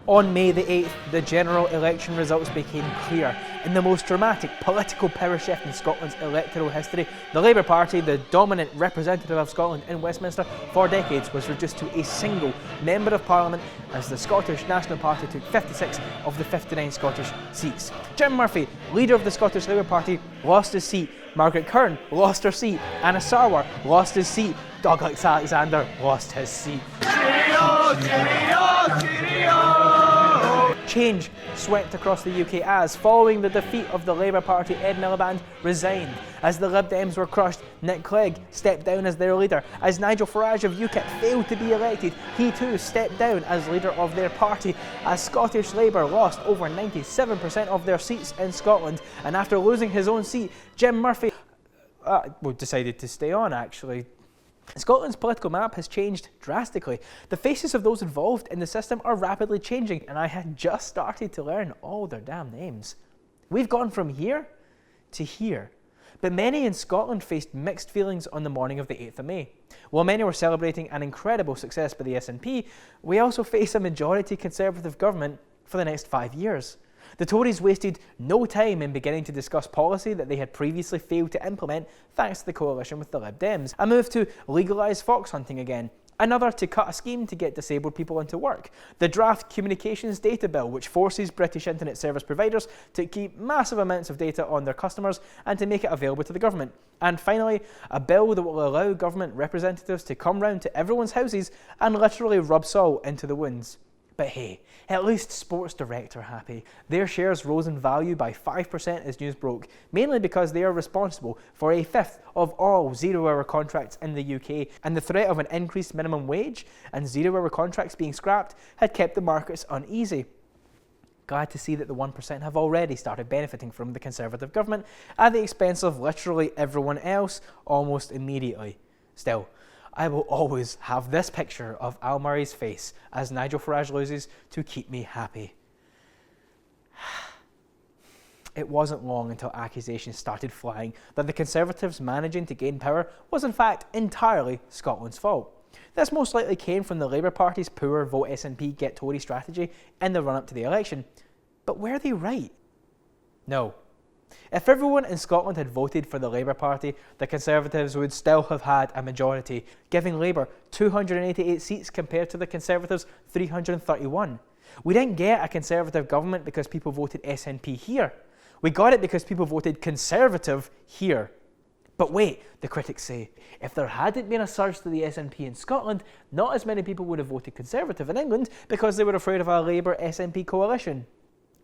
On May the 8th, the general election results became clear. In the most dramatic political power shift in Scotland's electoral history, the Labour Party, the dominant representative of Scotland in Westminster for decades, was reduced to a single Member of Parliament as the Scottish National Party took 56 of the 59 Scottish seats. Jim Murphy, leader of the Scottish Labour Party, lost his seat. Margaret Curran lost her seat. Anna Sarwar lost his seat. Douglas Alexander lost his seat. Cheerio, cheerio, cheerio. Change swept across the UK as, following the defeat of the Labour Party, Ed Miliband resigned. As the Lib Dems were crushed, Nick Clegg stepped down as their leader. As Nigel Farage of UKIP failed to be elected, he too stepped down as leader of their party. As Scottish Labour lost over 97% of their seats in Scotland, and after losing his own seat, Jim Murphy decided to stay on, actually. Scotland's political map has changed drastically. The faces of those involved in the system are rapidly changing, and I had just started to learn all their damn names. We've gone from here to here. But many in Scotland faced mixed feelings on the morning of the 8th of May. While many were celebrating an incredible success by the SNP, we also face a majority Conservative government for the next 5 years. The Tories wasted no time in beginning to discuss policy that they had previously failed to implement thanks to the coalition with the Lib Dems. A move to legalise fox hunting again. Another to cut a scheme to get disabled people into work. The draft Communications Data Bill, which forces British internet service providers to keep massive amounts of data on their customers and to make it available to the government. And finally, a bill that will allow government representatives to come round to everyone's houses and literally rub salt into the wounds. But hey, at least Sports Direct are happy. Their shares rose in value by 5% as news broke, mainly because they are responsible for a fifth of all zero-hour contracts in the UK, and the threat of an increased minimum wage and zero-hour contracts being scrapped had kept the markets uneasy. Glad to see that the 1% have already started benefiting from the Conservative government at the expense of literally everyone else almost immediately. Still, I will always have this picture of Al Murray's face as Nigel Farage loses to keep me happy. It wasn't long until accusations started flying that the Conservatives managing to gain power was in fact entirely Scotland's fault. This most likely came from the Labour Party's poor vote SNP get Tory strategy in the run-up to the election. But were they right? No. If everyone in Scotland had voted for the Labour Party, the Conservatives would still have had a majority, giving Labour 288 seats compared to the Conservatives' 331. We didn't get a Conservative government because people voted SNP here. We got it because people voted Conservative here. But wait, the critics say, if there hadn't been a surge to the SNP in Scotland, not as many people would have voted Conservative in England because they were afraid of a Labour-SNP coalition.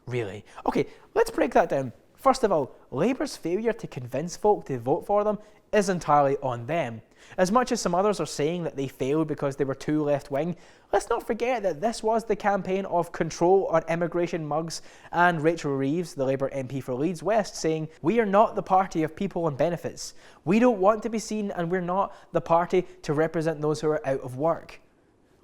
Really? Okay, let's break that down. First of all, Labour's failure to convince folk to vote for them is entirely on them. As much as some others are saying that they failed because they were too left-wing, let's not forget that this was the campaign of control on immigration mugs and Rachel Reeves, the Labour MP for Leeds West, saying, "We are not the party of people on benefits. We don't want to be seen, and we're not the party to represent those who are out of work."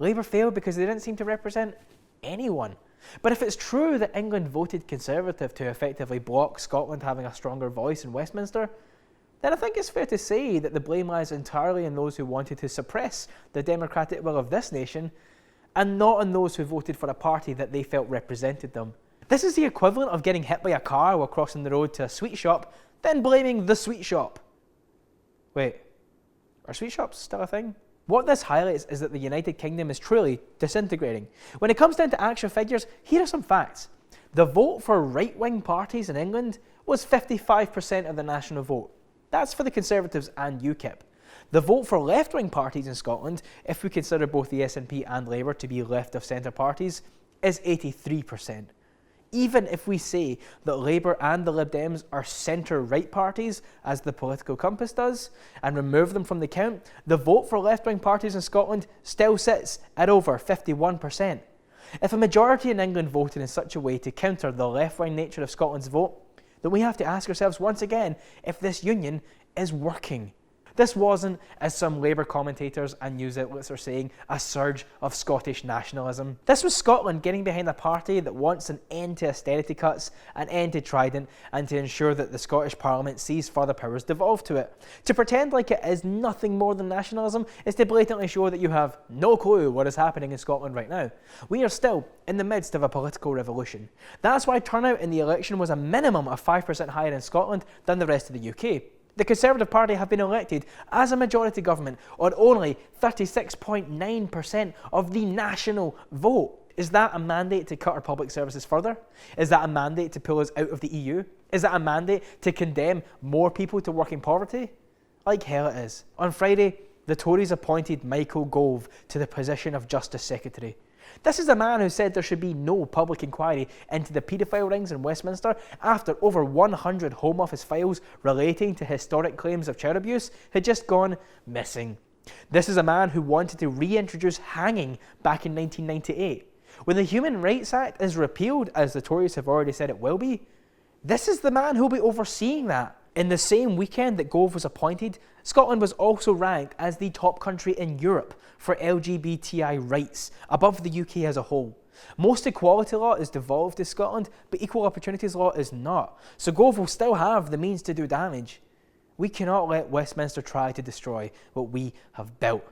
Labour failed because they didn't seem to represent anyone. But if it's true that England voted Conservative to effectively block Scotland having a stronger voice in Westminster, then I think it's fair to say that the blame lies entirely in those who wanted to suppress the democratic will of this nation, and not on those who voted for a party that they felt represented them. This is the equivalent of getting hit by a car while crossing the road to a sweet shop, then blaming the sweet shop. Wait, are sweet shops still a thing? What this highlights is that the United Kingdom is truly disintegrating. When it comes down to actual figures, here are some facts. The vote for right-wing parties in England was 55% of the national vote. That's for the Conservatives and UKIP. The vote for left-wing parties in Scotland, if we consider both the SNP and Labour to be left-of-centre parties, is 83%. Even if we say that Labour and the Lib Dems are centre-right parties, as the political compass does, and remove them from the count, the vote for left-wing parties in Scotland still sits at over 51%. If a majority in England voted in such a way to counter the left-wing nature of Scotland's vote, then we have to ask ourselves once again if this union is working. This wasn't, as some Labour commentators and news outlets are saying, a surge of Scottish nationalism. This was Scotland getting behind a party that wants an end to austerity cuts, an end to Trident, and to ensure that the Scottish Parliament sees further powers devolve to it. To pretend like it is nothing more than nationalism is to blatantly show that you have no clue what is happening in Scotland right now. We are still in the midst of a political revolution. That's why turnout in the election was a minimum of 5% higher in Scotland than the rest of the UK. The Conservative Party have been elected as a majority government on only 36.9% of the national vote. Is that a mandate to cut our public services further? Is that a mandate to pull us out of the EU? Is that a mandate to condemn more people to work in poverty? Like hell it is. On Friday, the Tories appointed Michael Gove to the position of Justice Secretary. This is a man who said there should be no public inquiry into the paedophile rings in Westminster after over 100 Home Office files relating to historic claims of child abuse had just gone missing. This is a man who wanted to reintroduce hanging back in 1998. When the Human Rights Act is repealed, as the Tories have already said it will be, this is the man who will be overseeing that. In the same weekend that Gove was appointed, Scotland was also ranked as the top country in Europe for LGBTI rights, above the UK as a whole. Most equality law is devolved to Scotland, but equal opportunities law is not, so Gove will still have the means to do damage. We cannot let Westminster try to destroy what we have built.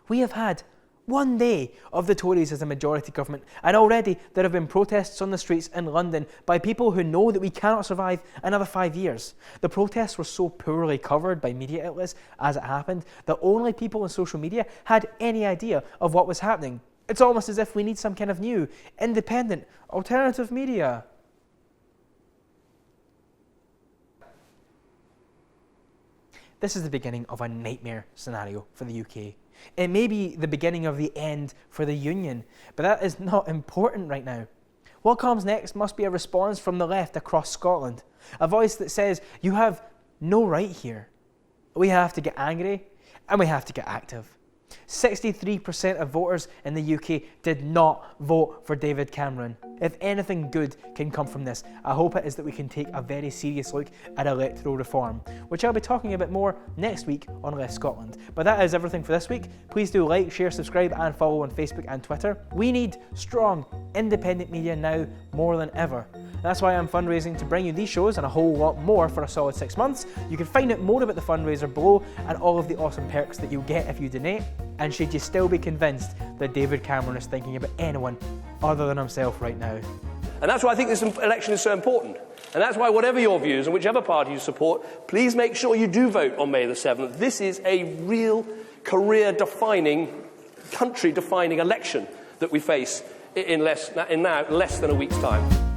We have had one day of the Tories as a majority government, and already there have been protests on the streets in London by people who know that we cannot survive another 5 years. The protests were so poorly covered by media outlets as it happened that only people on social media had any idea of what was happening. It's almost as if we need some kind of new, independent, alternative media. This is the beginning of a nightmare scenario for the UK. It may be the beginning of the end for the Union, but that is not important right now. What comes next must be a response from the left across Scotland, a voice that says, you have no right here. We have to get angry, and we have to get active. 63% of voters in the UK did not vote for David Cameron. If anything good can come from this, I hope it is that we can take a very serious look at electoral reform, which I'll be talking about more next week on Left Scotland. But that is everything for this week. Please do like, share, subscribe and follow on Facebook and Twitter. We need strong, independent media now more than ever. That's why I'm fundraising to bring you these shows and a whole lot more for a solid 6 months. You can find out more about the fundraiser below and all of the awesome perks that you'll get if you donate. And should you still be convinced that David Cameron is thinking about anyone other than himself right now? And that's why I think this election is so important. And that's why whatever your views and whichever party you support, please make sure you do vote on May the 7th. This is a real career-defining, country-defining election that we face in less than a week's time.